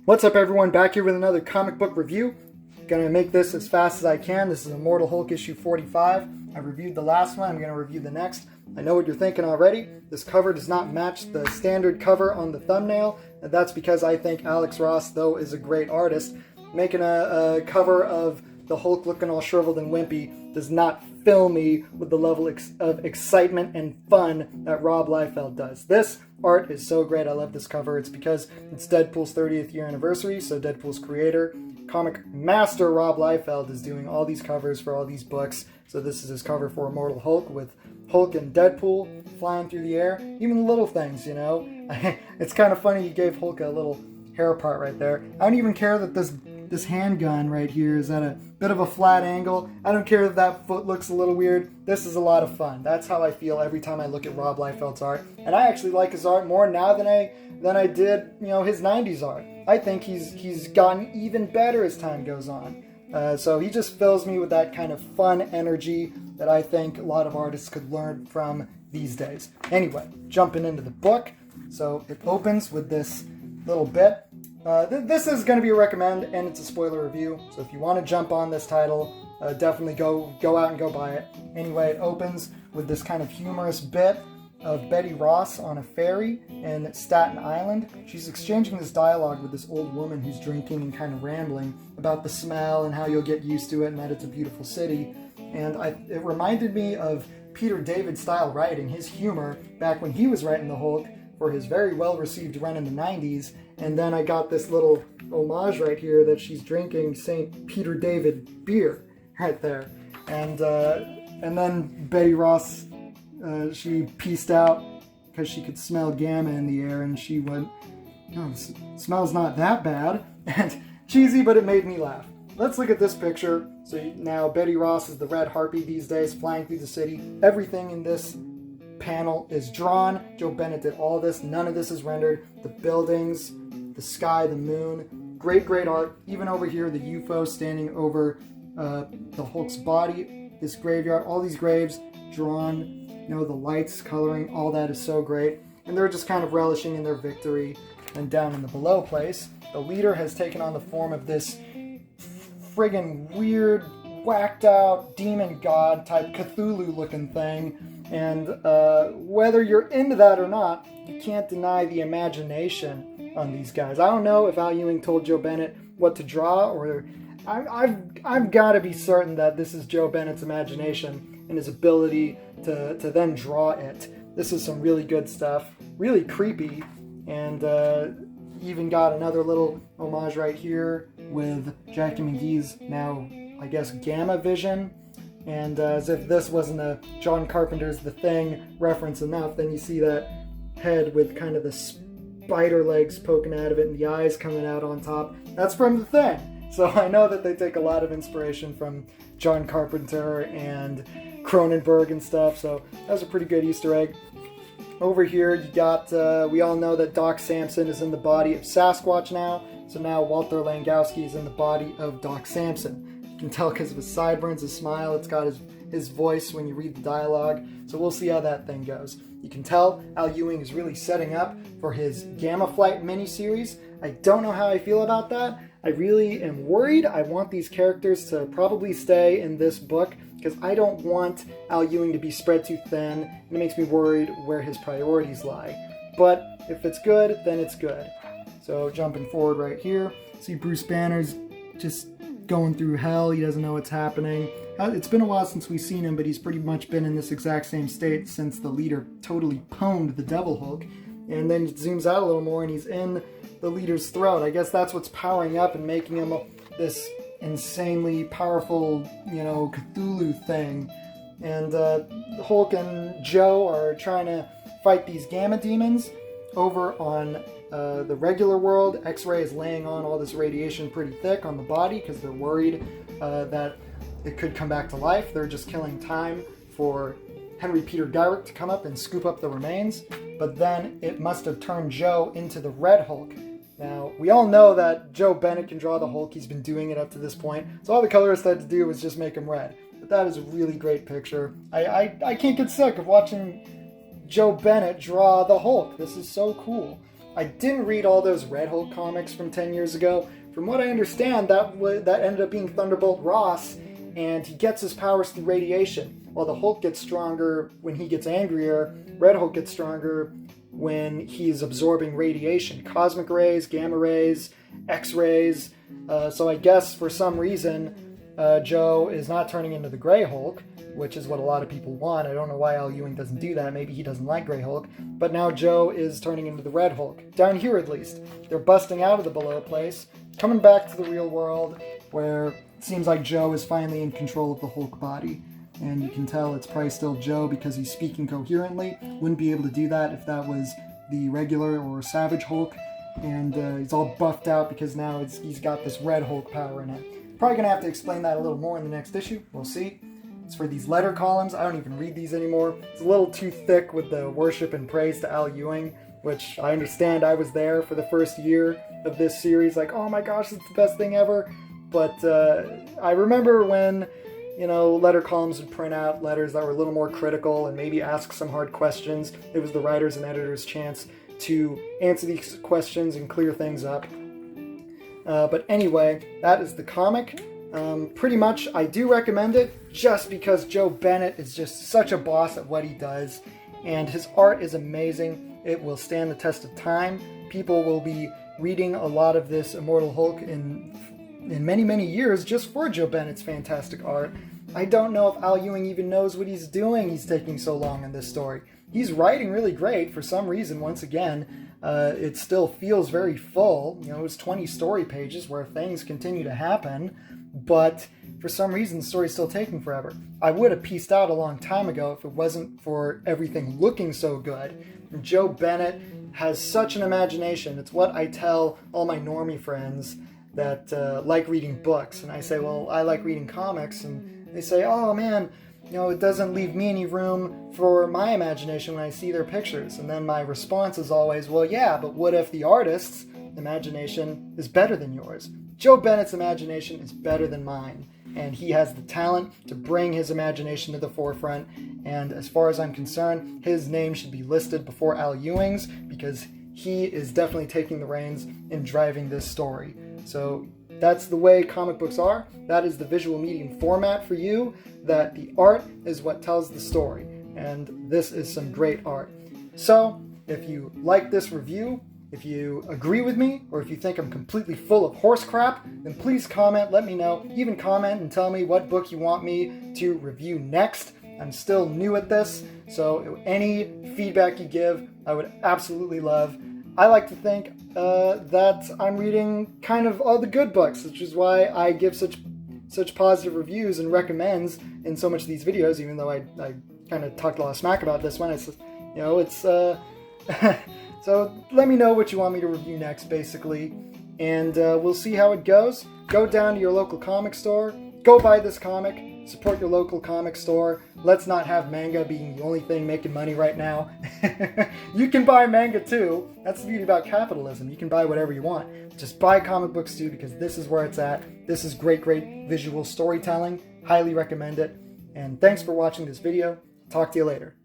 What's up, everyone? Back here with another comic book review. Gonna make this as fast as I can. This is Immortal Hulk issue 45. I reviewed the last one. I'm gonna review the next. I know what you're thinking already. This cover does not match the standard cover on the thumbnail, and that's because I think Alex Ross, though, is a great artist. Making a cover of the Hulk looking all shriveled and wimpy does not fill me with the level of excitement and fun that Rob Liefeld does. This art is so great. I love this cover. It's because it's Deadpool's 30th year anniversary, so Deadpool's creator, comic master Rob Liefeld, is doing all these covers for all these books. So this is his cover for Immortal Hulk, with Hulk and Deadpool flying through the air. Even the little things, you know. It's kind of funny he gave Hulk a little hair part right there. I don't even care that this handgun right here is at a bit of a flat angle. I don't care if that foot looks a little weird. This is a lot of fun. That's how I feel every time I look at Rob Liefeld's art. And I actually like his art more now than I did, his 90s art. I think he's gotten even better as time goes on. So he just fills me with that kind of fun energy that I think a lot of artists could learn from these days. Anyway, jumping into the book. So it opens with this little bit. This is going to be a recommend, and it's a spoiler review, so if you want to jump on this title, definitely go out and go buy it. Anyway, it opens with this kind of humorous bit of Betty Ross on a ferry in Staten Island. She's exchanging this dialogue with this old woman who's drinking and kind of rambling about the smell and how you'll get used to it and that it's a beautiful city. And it reminded me of Peter David style writing, his humor back when he was writing the Hulk for his very well-received run in the 90s. And then I got this little homage right here that she's drinking St. Peter David beer right there. And then Betty Ross, she pieced out because she could smell gamma in the air, and she went, "No, it smells not that bad." And cheesy, but it made me laugh. Let's look at this picture. So now Betty Ross is the red harpy these days, flying through the city. Everything in this panel is drawn. Joe Bennett did all this. None of this is rendered. The buildings, the sky, the moon, great art. Even over here, the UFO standing over the Hulk's body, this graveyard, all these graves drawn, the lights, coloring, all that is so great. And they're just kind of relishing in their victory. And down in the below place, the leader has taken on the form of this friggin' weird, whacked out demon god type Cthulhu looking thing. And whether you're into that or not, you can't deny the imagination on these guys. I don't know if Al Ewing told Joe Bennett what to draw, or I've got to be certain that this is Joe Bennett's imagination and his ability to then draw it. This is some really good stuff, really creepy, and even got another little homage right here with Jackie McGee's now, I guess, gamma vision. And as if this wasn't a John Carpenter's The Thing reference enough, then you see that head with kind of the spider legs poking out of it and the eyes coming out on top. That's from The Thing. So I know that they take a lot of inspiration from John Carpenter and Cronenberg and stuff, so that was a pretty good Easter egg. Over here you got, we all know that Doc Samson is in the body of Sasquatch now, so now Walter Langowski is in the body of Doc Samson. You can tell because of his sideburns, his smile, it's got his voice when you read the dialogue, so we'll see how that thing goes. You can tell Al Ewing is really setting up for his Gamma Flight miniseries. I don't know how I feel about that. I really am worried. I want these characters to probably stay in this book because I don't want Al Ewing to be spread too thin, and it makes me worried where his priorities lie. But if it's good, then it's good. So jumping forward right here, see Bruce Banner's just going through hell. He doesn't know what's happening. It's been a while since we've seen him, but he's pretty much been in this exact same state since the leader totally pwned the Devil Hulk. And then it zooms out a little more and he's in the leader's throat. I guess that's what's powering up and making him this insanely powerful, Cthulhu thing. And Hulk and Joe are trying to fight these gamma demons over on the regular world. X-Ray is laying on all this radiation pretty thick on the body because they're worried that it could come back to life. They're just killing time for Henry Peter Gyrich to come up and scoop up the remains. But then it must have turned Joe into the Red Hulk. Now, we all know that Joe Bennett can draw the Hulk. He's been doing it up to this point. So all the colorist had to do was just make him red. But that is a really great picture. I can't get sick of watching Joe Bennett draw the Hulk. This is so cool. I didn't read all those Red Hulk comics from 10 years ago. From what I understand, that ended up being Thunderbolt Ross, and he gets his powers through radiation. While the Hulk gets stronger when he gets angrier, Red Hulk gets stronger when he's absorbing radiation. Cosmic rays, gamma rays, X-rays. So I guess for some reason, Joe is not turning into the Gray Hulk, which is what a lot of people want. I don't know why Al Ewing doesn't do that. Maybe he doesn't like Gray Hulk. But now Joe is turning into the Red Hulk. Down here, at least. They're busting out of the below place, coming back to the real world, where it seems like Joe is finally in control of the Hulk body. And you can tell it's probably still Joe because he's speaking coherently. Wouldn't be able to do that if that was the regular or Savage Hulk. And he's all buffed out because now he's got this Red Hulk power in it. Probably going to have to explain that a little more in the next issue. We'll see. It's for these letter columns. I don't even read these anymore. It's a little too thick with the worship and praise to Al Ewing, which I understand. I was there for the first year of this series. Like, oh my gosh, it's the best thing ever. But I remember when, you know, letter columns would print out letters that were a little more critical and maybe ask some hard questions. It was the writers' and editors' chance to answer these questions and clear things up. But anyway, that is the comic. Pretty much, I do recommend it just because Joe Bennett is just such a boss at what he does, and his art is amazing. It will stand the test of time. People will be reading a lot of this Immortal Hulk in many, many years just for Joe Bennett's fantastic art. I don't know if Al Ewing even knows what he's doing. He's taking so long in this story. He's writing really great. For some reason, once again, it still feels very full. You know, it was 20 story pages where things continue to happen, but for some reason, the story's still taking forever. I would have pieced out a long time ago if it wasn't for everything looking so good. And Joe Bennett has such an imagination. It's what I tell all my normie friends that like reading books. And I say, well, I like reading comics. And they say, oh man, you know, it doesn't leave me any room for my imagination when I see their pictures. And then my response is always, well, yeah, but what if the artist's imagination is better than yours? Joe Bennett's imagination is better than mine, and he has the talent to bring his imagination to the forefront, and as far as I'm concerned, his name should be listed before Al Ewing's, because he is definitely taking the reins in driving this story. So that's the way comic books are. That is the visual medium format for you, that the art is what tells the story, and this is some great art. So if you like this review, if you agree with me, or if you think I'm completely full of horse crap, then please comment, let me know. Even comment and tell me what book you want me to review next. I'm still new at this, so any feedback you give, I would absolutely love. I like to think that I'm reading kind of all the good books, which is why I give such positive reviews and recommends in so much of these videos, even though I kind of talked a lot of smack about this one. It's, you know, it's... So let me know what you want me to review next, basically, and we'll see how it goes. Go down to your local comic store, go buy this comic, support your local comic store. Let's not have manga being the only thing making money right now. You can buy manga too. That's the beauty about capitalism. You can buy whatever you want. Just buy comic books too, because this is where it's at. This is great visual storytelling. Highly recommend it. And thanks for watching this video. Talk to you later.